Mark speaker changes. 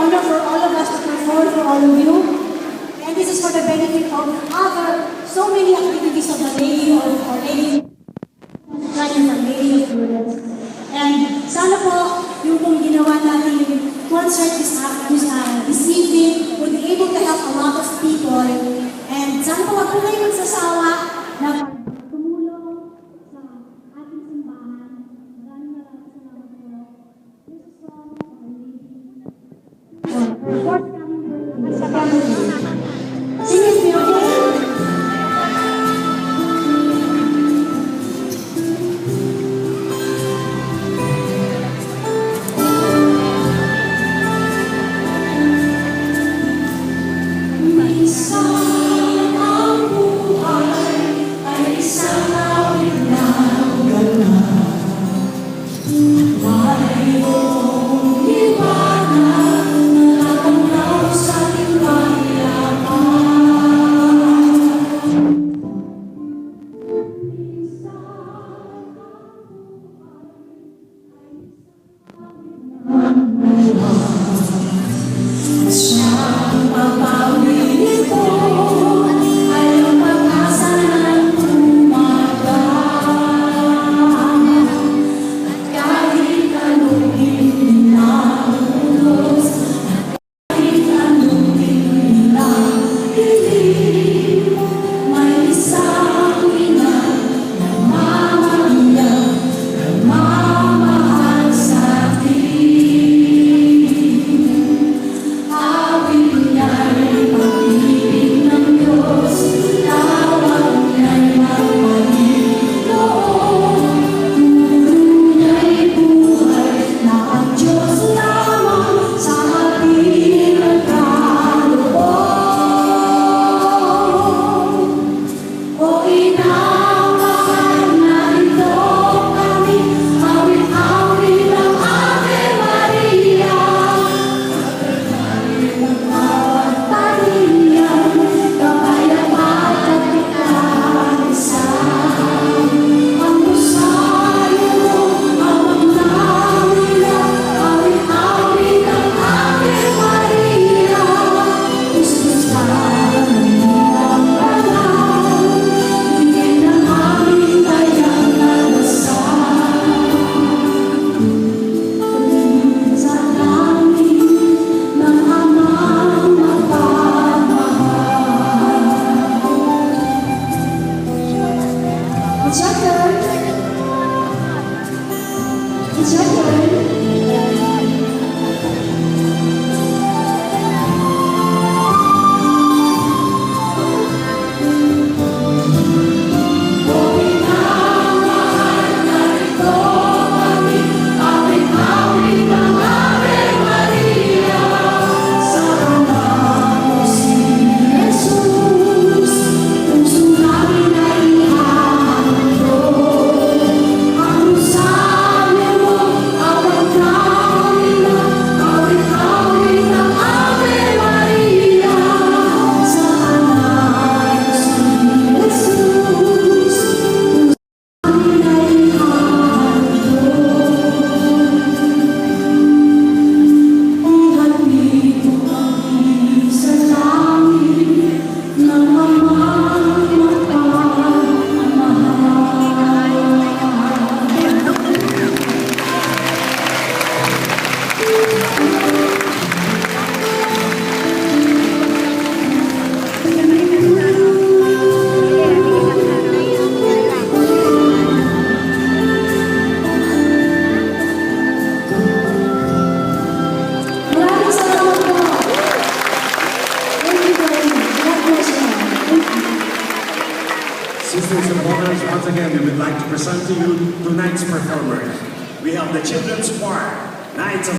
Speaker 1: honor for all of us to perform for all of you. And this is for the benefit of so many activities of the Lady of Lady of Lourdes. And sana po, yung pong ginawa natin concert this evening would be able to help a lot of people. And sana po, wag po kayo magsasawa na tumulong sa ating simbahan. Maraming salamat po. This is all for the Lady. Sing it, beautiful.
Speaker 2: Sisters and brothers, once again, we would like to present to you tonight's performers. We have the Children's Choir, Knights of